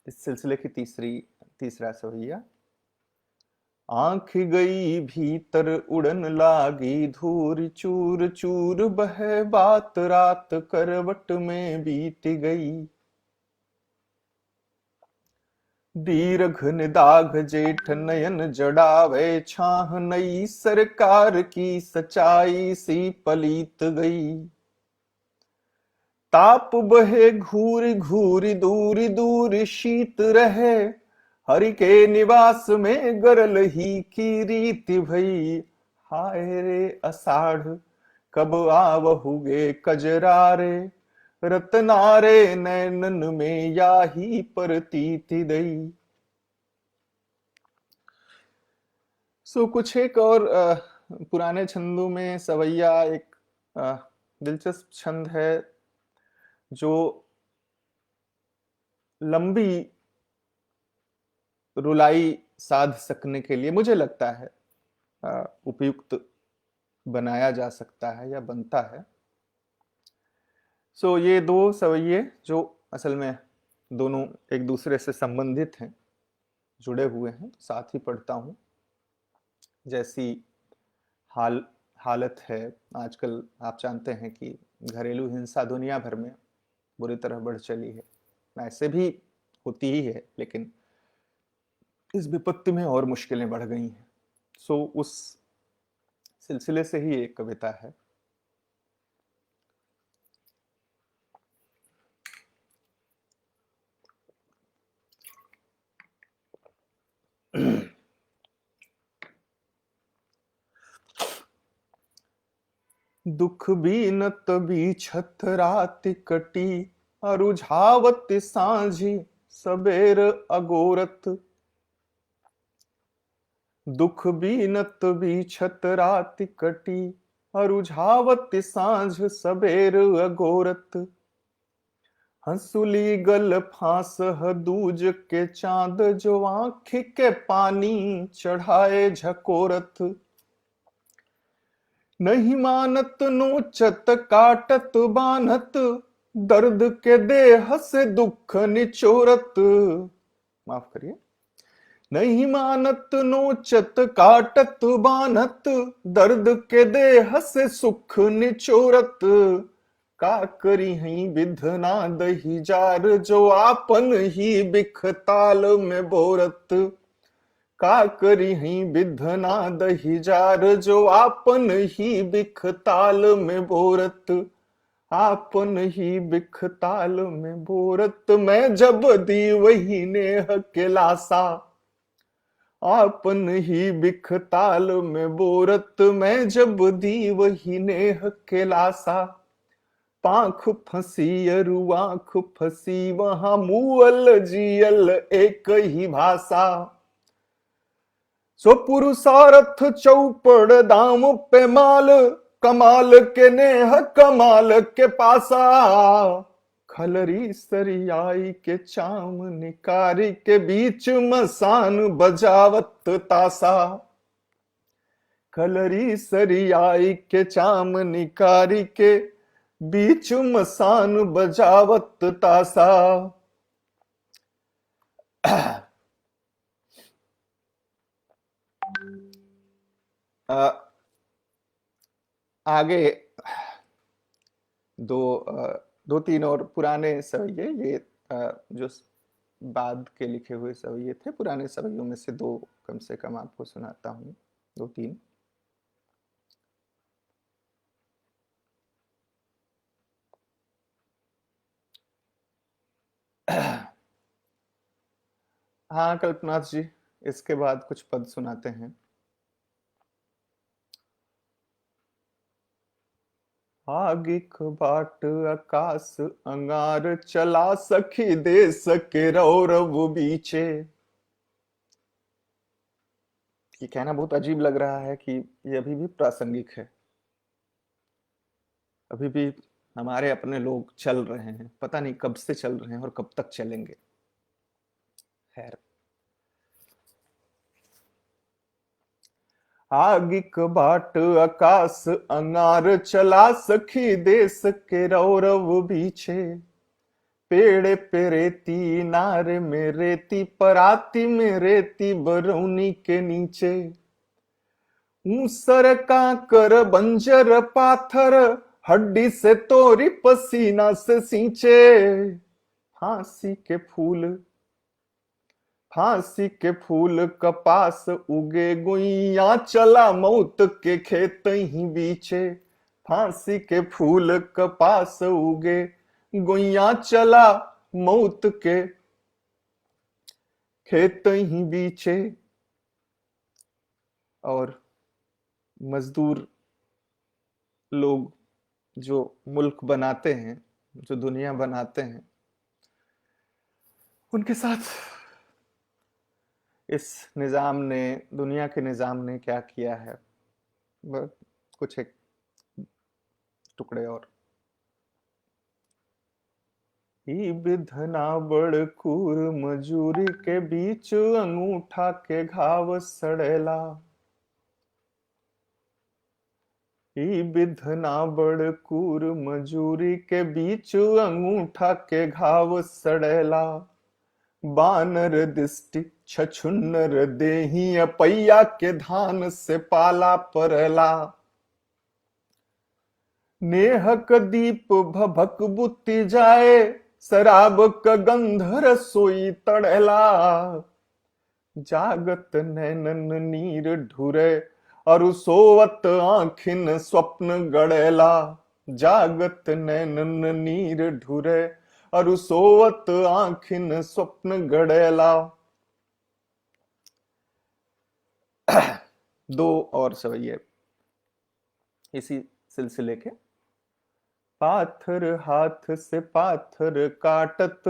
इस सिलसिले की तीसरा सवैया। आंख गई भीतर उड़न लागी धूर, चूर चूर बहे बात रात करवट में बीत गई। दीर्घ निदाघ जेठ नयन जड़ावे, छाह नई सरकार की सच्चाई सी पलीत गई। ताप बहे घूरी घूरी दूरी दूरी शीत रहे, हरि के निवास में गरल ही की रीति भई। हाय रे अषाढ़ कब आवहुगे कजरारे, रतनारे नैनन में याही प्रतीति दई। सो कुछ एक और पुराने छंदों में सवैया एक दिलचस्प छंद है, जो लंबी रुलाई साध सकने के लिए मुझे लगता है उपयुक्त बनाया जा सकता है या बनता है। सो ये 2 सवैये जो असल में दोनों एक दूसरे से संबंधित हैं, जुड़े हुए हैं, तो साथ ही पढ़ता हूं। जैसी हालत है आजकल, आप जानते हैं कि घरेलू हिंसा दुनिया भर में बुरी तरह बढ़ चली है। ऐसे भी होती ही है, लेकिन इस विपत्ति में और मुश्किलें बढ़ गई हैं। सो उस सिलसिले से ही एक कविता है। दुख बीनत बीछत राति कटी, अरुझावत सांझी सबेर अगोरत। दुख बीनत बीछत राति कटी, अरुझावत सांझ सबेर अगोरत। हंसुली गल फांस दूज के चांद जो आँख के पानी चढ़ाए झकोरत, नहीं मानत नोचत काटत बानत, दर्द के देह से दुख निचोरत, माफ करिए, नहीं मानत नोचत काटत बानत, दर्द के देह से सुख निचोरत, का करी हई विधना दही जार जो आपन ही बिख ताल में बोरत, का करी हई विधना दही जार जो आपन ही बिख ताल में बोरत, आपन ही बिख ताल में बोरत, मैं जब दी वही नेह के लासा, आपन ही बिख ताल में बोरत, मैं जब दी वही नेह के लासा, पांख फंसी अरु आंख फंसी वहां मुअल जियल एक ही भाषा, सो पुरुषार्थ चौपड़ दाम पे माल, कमाल के नेह कमाल के पासा, खलरी सरियाई के चाम निकारी के बीच मसान बजावत तासा, खलरी सरियाई के चाम निकारी के बीच मसान बजावत तासा। आगे दो तीन और पुराने सवैये, ये जो बाद के लिखे हुए सवैये थे, पुराने सवैयों में से दो कम से कम आपको सुनाता हूँ, दो तीन। हाँ कल्पनाथ जी, इसके बाद कुछ पद सुनाते हैं। आगिक बाट आकाश अंगार चला सखी देश के रौरव बीचे। ये कहना बहुत अजीब लग रहा है कि ये अभी भी प्रासंगिक है, अभी भी हमारे अपने लोग चल रहे हैं, पता नहीं कब से चल रहे हैं और कब तक चलेंगे। खैर, आगिक बाट आकाश अंगार चला सखी देश के रौरव बीचे। पेड़ पे रेती नारे में रेती पराती में रेती बरौनी के नीचे। ऊसर काकर बंजर पाथर हड्डी से तोरी पसीना से सींचे। फांसी के फूल कपास उगे गुइया चला मौत के खेत ही बीचे। फांसी के फूल कपास उगे गुइया चला मौत के खेत ही बीचे। और मजदूर लोग जो मुल्क बनाते हैं, जो दुनिया बनाते हैं, उनके साथ इस निजाम ने, दुनिया के निजाम ने क्या किया है, कुछ एक टुकड़े और। ही विधना बड़ कूर मजूरी के बीच अंगूठा के घाव सड़ेला। ही विधना बड़ कूर मजूरी के बीच अंगूठा के घाव सड़ेला। बानर दिष्टि छछुन्नर देही अपैया के धान से पाला परला। नेहक दीप भभक बुत्ती जाए शराब क गंध रसोई तड़ला। जागत नैनन नीर ढुरे और सोवत आँखिन स्वप्न गड़ेला। जागत नैनन नीर ढुरे और सोवत आँखिन स्वप्न गड़ेला। दो और सवैये इसी सिलसिले के। पाथर हाथ से पाथर काटत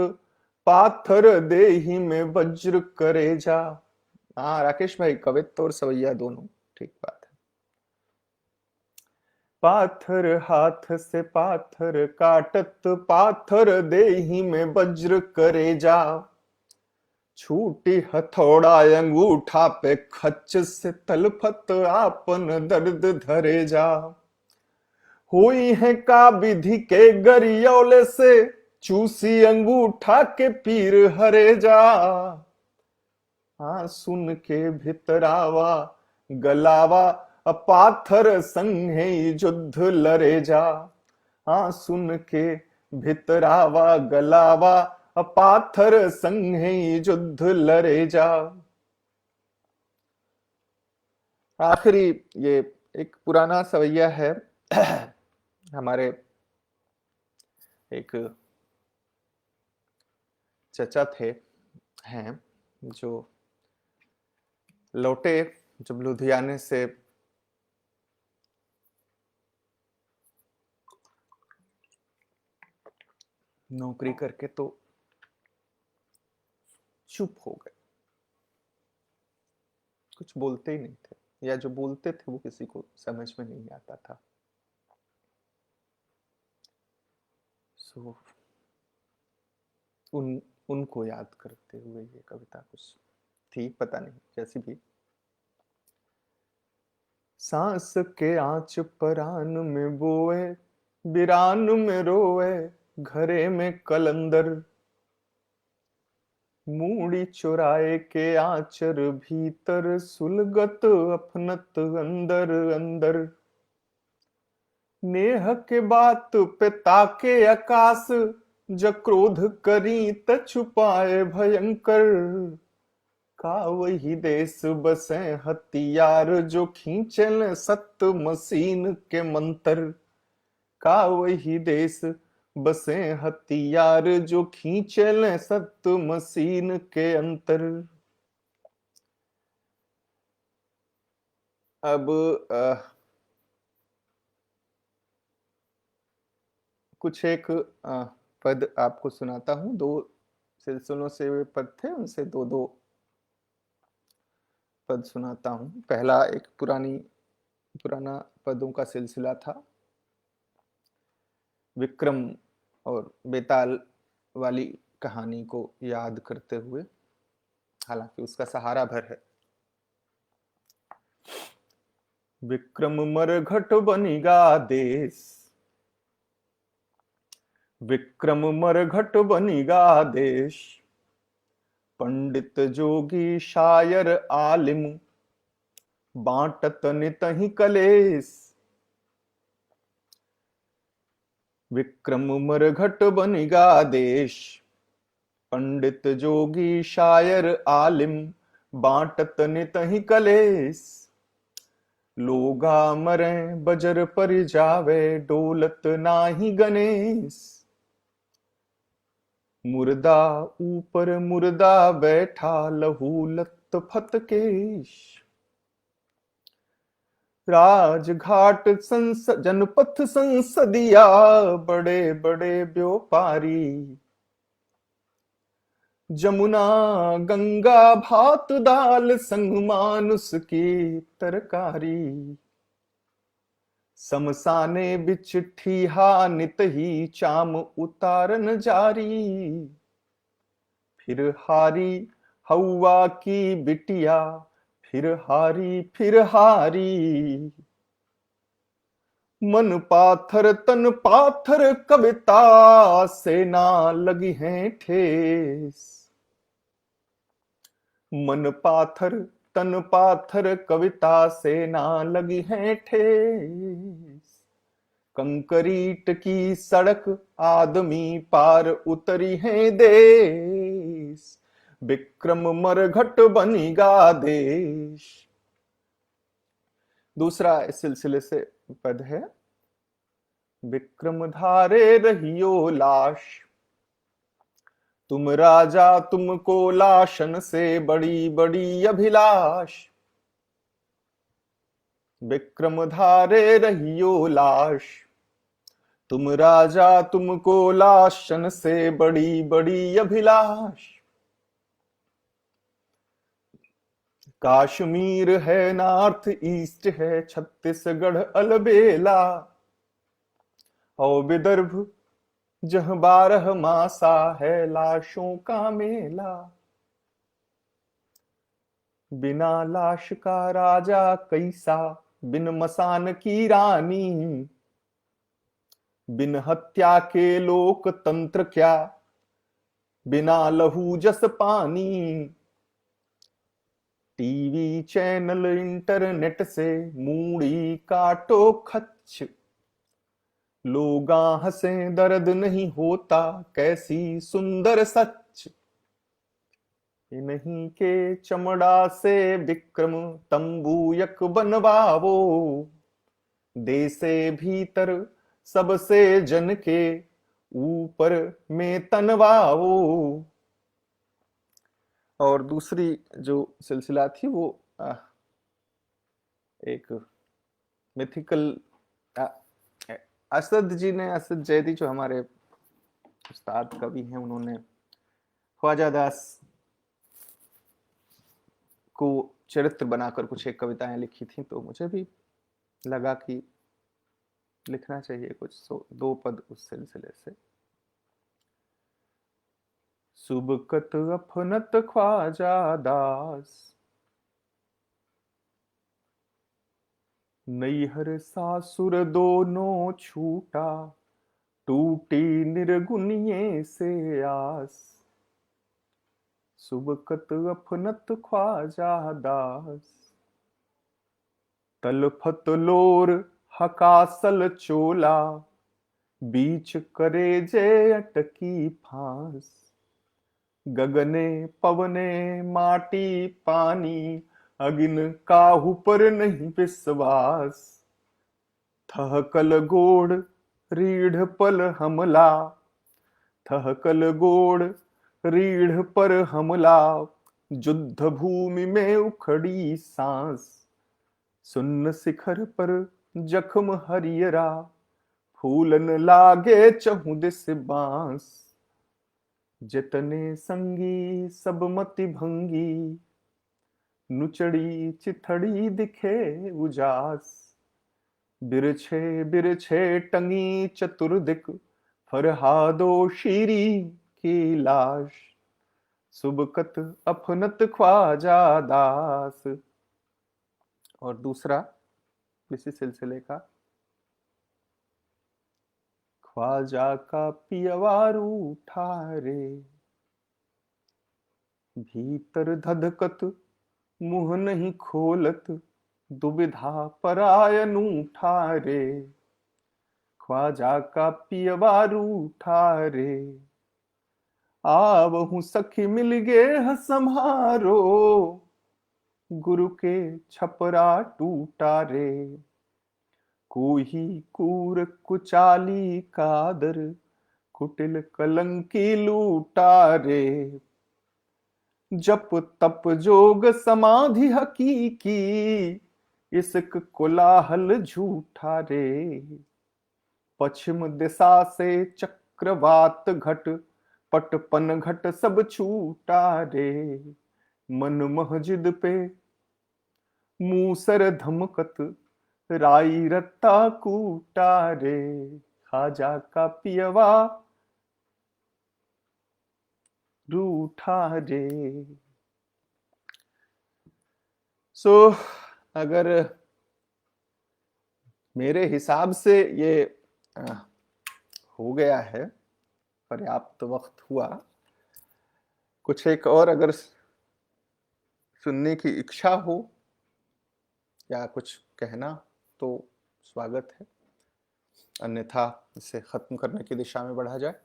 पाथर देही में वज्र करे जा। हाँ राकेश भाई, कवित्व और सवैया दोनों ठीक बात है। पाथर हाथ से पाथर काटत, पाथर देहि में वज्र करे जा। छूटी हथौड़ा अंगूठा पे खच्च से, तलफत आपन दर्द धरे जा। हुई है का विधि के गरियोले से, चूसी अंगूठा के पीर हरे जा। हाँ सुन के भितरावा गलावा, पाथर संगे युद्ध लड़े जा। हाँ सुन के भितरावा गलावा, पाथर संगे युद्ध लड़े जा। आखिरी ये एक पुराना सवैया है। हमारे एक चचा थे हैं जो लौटे जब लुधियाने से नौकरी करके, तो चुप हो गए, कुछ बोलते ही नहीं थे, या जो बोलते थे वो किसी को समझ में नहीं आता था। सो उनको याद करते हुए ये कविता कुछ थी, पता नहीं जैसी भी। सांस के आंच परान में बोए, बिरान में रोए, घरे में कलंदर। मूड़ी चुराए के आंचर भीतर, सुलगत अपनत अंदर अंदर। नेह के बात पे ताके आकाश, ज क्रोध करी त छुपाए भयंकर। का वही देश बसे हथियार, जो खींचल सत मशीन के मंत्र। का वही देश बसे हथियार, जो खींचल सत मशीन के अंतर। अब कुछ एक पद आपको सुनाता हूं। 2 सिलसिलों से वे पद थे, उनसे 2-2 पद सुनाता हूं। पहला एक पुराना पदों का सिलसिला था, विक्रम और बेताल वाली कहानी को याद करते हुए, हालांकि उसका सहारा भर है। विक्रम मरघट बनिगा देश, विक्रम मरघट बनिगा देश। पंडित जोगी शायर आलिम, बांटत नितहि कलेश। विक्रम मरघट बनिगा देश, पंडित जोगी शायर आलिम, बांटत नितहि कलेश। लोगा मरे बजर पर जावे, डोलत नाही गणेश। मुर्दा ऊपर मुर्दा बैठा, लहू लत फतकेश। राजघाट जनपथ संसदिया, बड़े बड़े व्यापारी। जमुना गंगा भात दाल, संग मानुष की तरकारी। समसाने बिच ठीहा, नित ही चाम उतारन जारी। फिर हारी हवा की बिटिया, फिर हारी। मन पाथर तन पाथर, कविता से ना लगी है ठेस। मन पाथर तन पाथर, कविता से ना लगी है ठेस। कंकरीट की सड़क आदमी पार उतरी है देश। विक्रम मरघट बनिगा देश। दूसरा इस सिलसिले से पद है, विक्रम धारे रहियो लाश। तुम राजा तुमको लाशन से, बड़ी बड़ी अभिलाष। विक्रम धारे रहियो लाश, तुम राजा तुमको लाशन से, बड़ी बड़ी अभिलाष। कश्मीर है नॉर्थ ईस्ट है, छत्तीसगढ़ अलबेला। और विदर्भ जहाँ 12 मासा है लाशों का मेला, बिना लाश का राजा कैसा, बिन मसान की रानी, बिन हत्या के लोकतंत्र क्या, बिना लहू जस पानी। टीवी चैनल इंटरनेट से मूड़ी काटो खच्च, लोगा हंसे दर्द नहीं होता, कैसी सुंदर सच। इन्हीं के चमड़ा से विक्रम तंबूयक बनवावो, देसे भीतर सबसे जन के ऊपर में तनवाओ। और दूसरी जो सिलसिला थी वो एक मिथिकल, असद जी ने, असद जैदी जो हमारे उस्ताद कवि हैं, उन्होंने ख्वाजा दास को चरित्र बनाकर कुछ एक कविताएं लिखी थी, तो मुझे भी लगा कि लिखना चाहिए कुछ, तो 2 पद उस सिलसिले से। सुबकत अफनत ख्वाजा दास, नैहर सासुर दोनों छूटा, टूटी निर्गुनिये से आस। सुबकत अफनत ख्वाजा दास, तलफत लोर हकासल चोला, बीच करे जे अटकी फांस। गगने पवने माटी पानी, अगिन काहू पर नहीं विश्वास। थहकल गोड़ रीढ़ पल हमला, थहकल गोड़ रीढ़ पर हमला, युद्ध भूमि में उखड़ी सांस। सुन्न शिखर पर जख्म हरियरा, फूलन लागे चहु दिस बांस। जितने संगी सब मति भंगी, नुचड़ी चिथड़ी दिखे उजास। बिरछे बिरछे टंगी चतुर्दिक, फरहादो शीरी की लाश। सुबकत अफनत ख्वाजा दास। और दूसरा इसी सिलसिले का, ख्वाजा का पियवारू ठारे, भीतर धधकत मुंह नहीं खोलत, दुविधा परायनु ठारे। ख्वाजा का पियवारू ठारे, आवहु सखी मिल गे हसम्हारो, गुरु के छपरा टूटा रे। कोही कूर कुचाली कादर, कुटिल कलंकी लूटा रे। जप तप जोग समाधि हकीकी, इसक कोलाहल झूठा रे। पश्चिम दिशा से चक्रवात घट, पटपन घट सब छूटा रे। मन मस्जिद पे मूसर धमकत, राई रत्ता कूटा रे। खाजा का पियवा रूठा रे। अगर मेरे हिसाब से ये हो गया है, पर्याप्त वक्त हुआ। कुछ एक और अगर सुनने की इच्छा हो या कुछ कहना तो स्वागत है, अन्यथा इसे खत्म करने की दिशा में बढ़ा जाए।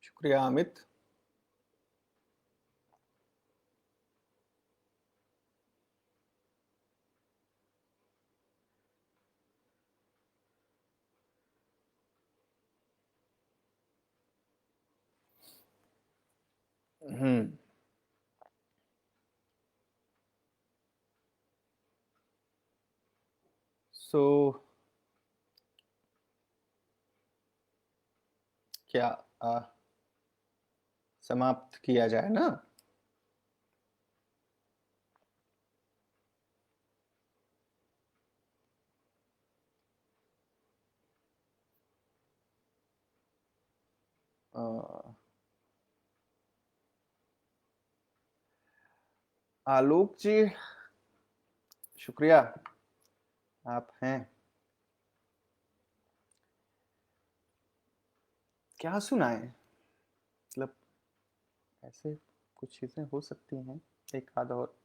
शुक्रिया अमित। क्या समाप्त किया जाए ना। आलोक जी, शुक्रिया, आप हैं। क्या सुनाए, मतलब ऐसे कुछ चीजें हो सकती हैं, एक आध और।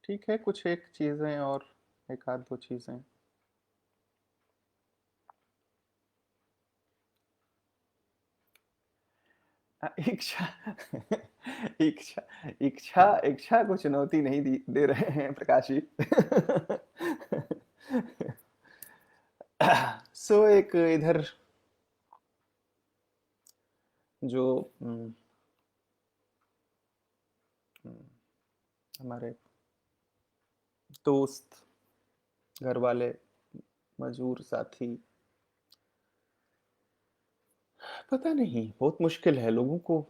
ठीक है, कुछ एक चीजें और, एक आध दो चीजें। इच्छा इच्छा इच्छा इच्छा को चुनौती नहीं दे रहे हैं प्रकाश जी। सो एक इधर जो हमारे दोस्त, घर वाले, मजदूर साथी, पता नहीं, बहुत मुश्किल है, लोगों को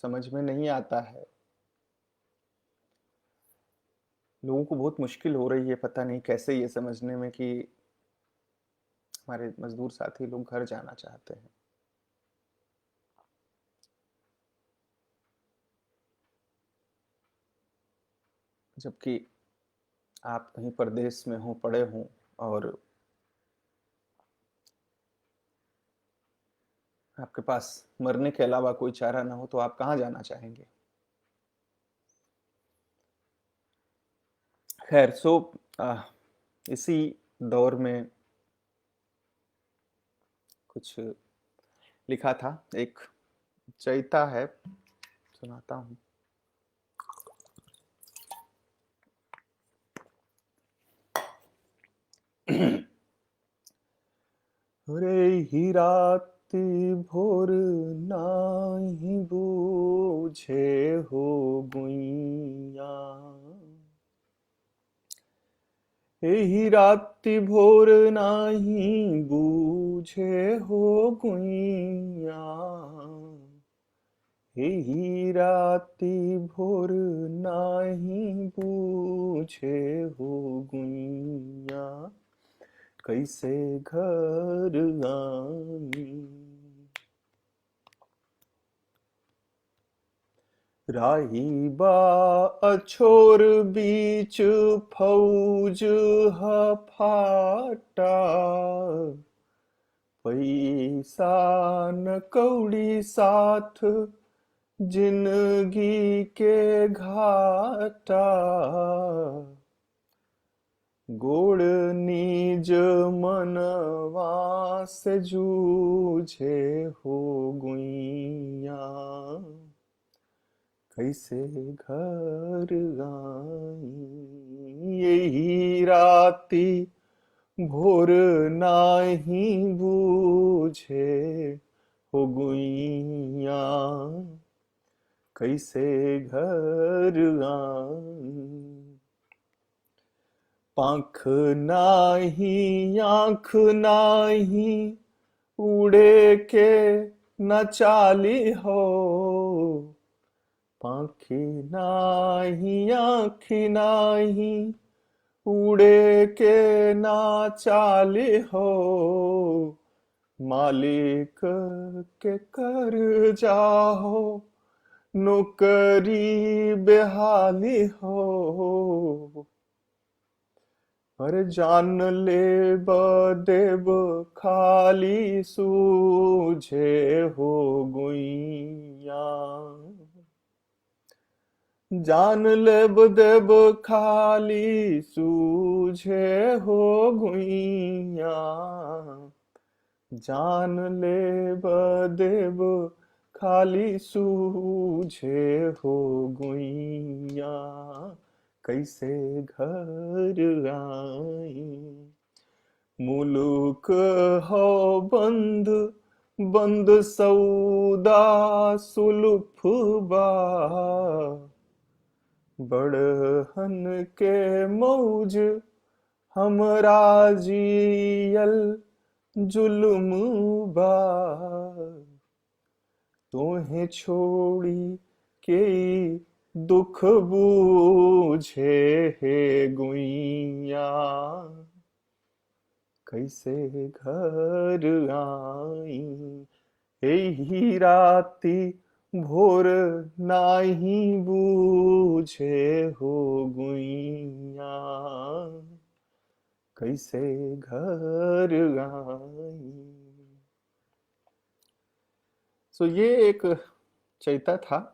समझ में नहीं आता है, लोगों को बहुत मुश्किल हो रही है, पता नहीं कैसे ये समझने में कि हमारे मजदूर साथी लोग घर जाना चाहते हैं। जबकि आप कहीं परदेश में हो, पड़े हों, और आपके पास मरने के अलावा कोई चारा ना हो, तो आप कहाँ जाना चाहेंगे। खैर, सो इसी दौर में कुछ लिखा था, एक चैता है, सुनाता हूँ। रे ही रात भोर नाही बूझे हो गुइया, एही राति भोर नाही बूझे हो गुइया, एही राति भोर नाही बूझे हो गुइया, कैसे घर आई। राही बा अछोर बीच फौज फाटा, पैसा न कौड़ी साथ जिंदगी के घाटा, गोड़ नीज मनवा से जूझे हो गुइया, कैसे घर आई। यही राती भोर नाही बूझे हो गुइया, कैसे घर आई। पंख नाही आँख नाही उड़े के न चाली हो, पंखी नाही आँखी नाही उड़े के ना चाली हो, मालिक के कर जाहो नौकरी बेहाली हो, अरे जान ले देव खाली सूझे हो गुइया, जान ले देव खाली सूझे हो गुइया, जान ले देव खाली सूझे हो गुइया, कैसे घर आई। मुलुक हो बंद बंद सौदा सुलुफ बा, बड़हन के मौज हमरा जियल जुल्म बा। तोहे छोड़ी के दुख बूझे हे गुइया, कैसे घर आई। एही राती भोर नाही बूझे हो गुइया, कैसे घर आई। सो ये एक चैता था।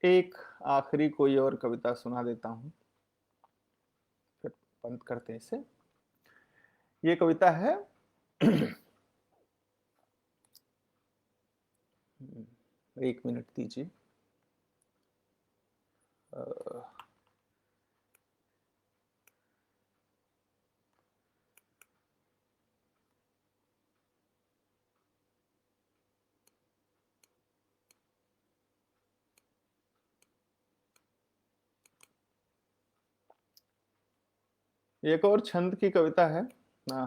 एक आखिरी कोई और कविता सुना देता हूं, फिर बंद करते हैं इसे। ये कविता है एक मिनट दीजिए। एक और छंद की कविता है ना,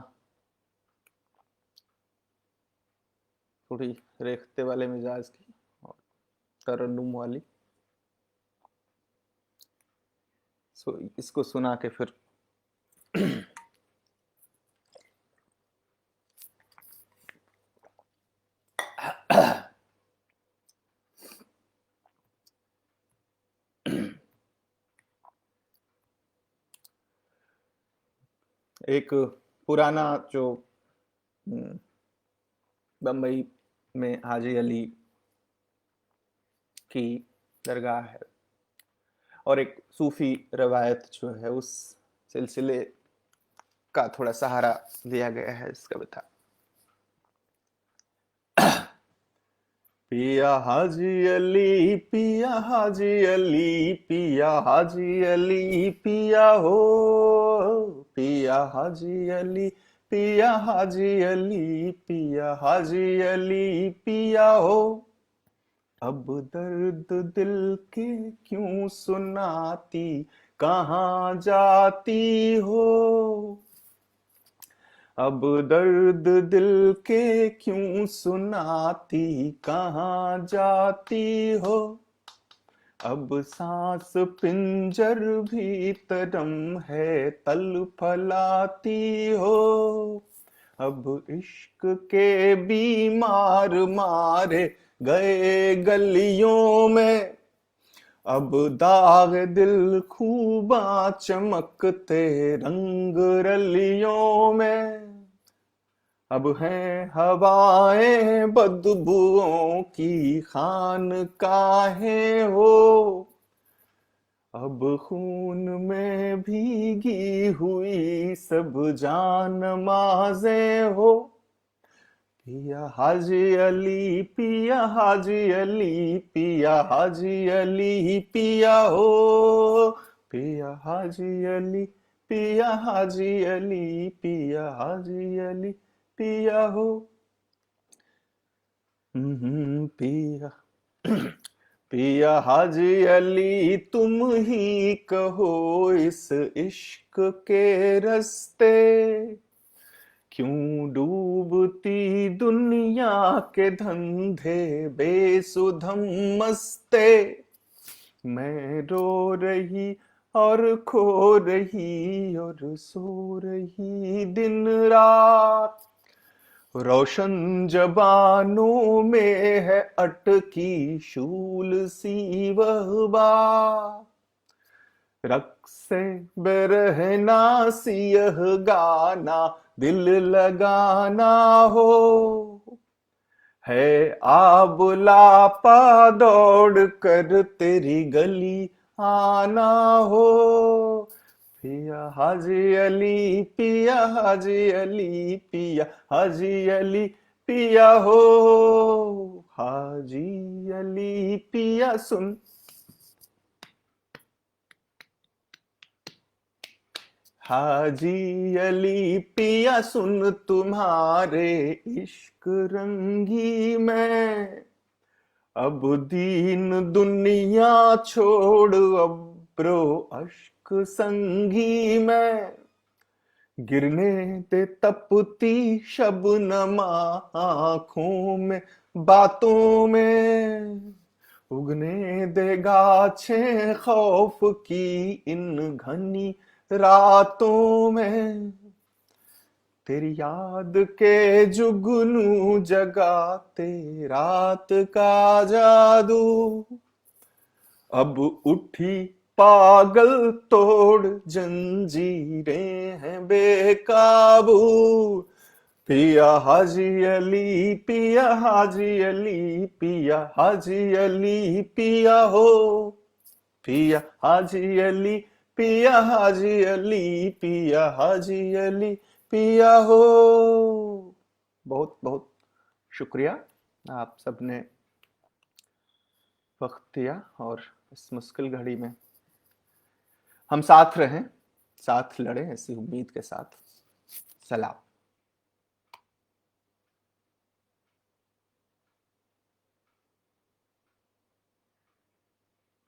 थोड़ी रेखते वाले मिजाज की और तरन्नुम वाली। सो इसको सुना के फिर एक पुराना जो बम्बई में हाजी अली की दरगाह है और एक सूफी रवायत जो है, उस सिलसिले का थोड़ा सहारा दिया गया है इस कविता। पिया हाजी अली, पिया हाजी अली, पिया हाजी अली, पिया हो, पिया हाजी अली, पिया हाजी अली, पिया हाजी अली, पिया हो। अब दर्द दिल के क्यों सुनाती, कहाँ जाती हो। अब दर्द दिल के क्यों सुनाती, कहाँ जाती हो। अब सांस पिंजर भीतरम है, तलफलाती हो। अब इश्क के बीमार मारे गए गलियों में, अब दाग दिल खूबा चमकते रंग रलियों में। अब हैं हवाएं बदबुओं की खानकाहें हो। अब खून में भीगी हुई सब जान नमाज़ें हो। पिया हाजी अली, पिया हाजी अली, पिया हाजी अली, पिया हो। पिया हाजी अली, पिया हाजी अली, पिया हाजी अली, पिया हो। पिया पिया हाजी अली, तुम ही कहो इस इश्क के रस्ते, क्यों डूबती दुनिया के धंधे बेसुधम मस्ते। मैं रो रही और खो रही और सो रही दिन रात, रोशन जबानों में है अटकी शूल सी वह बात। रक्से बेरहना सी यह गाना दिल लगाना हो, है आबुलापा दौड़ कर तेरी गली आना हो। पिया हाजी अली, पिया हाजी अली, पिया हाजी अली, पिया हो। हाजी अली पिया सुन, हाजी अली पिया सुन तुम्हारे इश्क रंगी में, अब दीन दुनिया छोड़ अब्रो अश्क संगी में, गिरने दे तपती शबनमा आंखों में बातों में, उगने दे गाछें खौफ की इन घनी रातों में, तेरी याद के जुगनू जगाते रात का जादू, अब उठी पागल तोड़ जंजीरें हैं बेकाबू। पिया हाजी अली, पिया हाजी अली, पिया हाजी अली, पिया हो। पिया हाजी अली, पिया हाजी अली, पिया हाजी अली, पिया हो। बहुत बहुत शुक्रिया, आप सबने वक्त दिया और इस मुश्किल घड़ी में हम साथ रहें, साथ लड़ें, ऐसी उम्मीद के साथ। सलाम।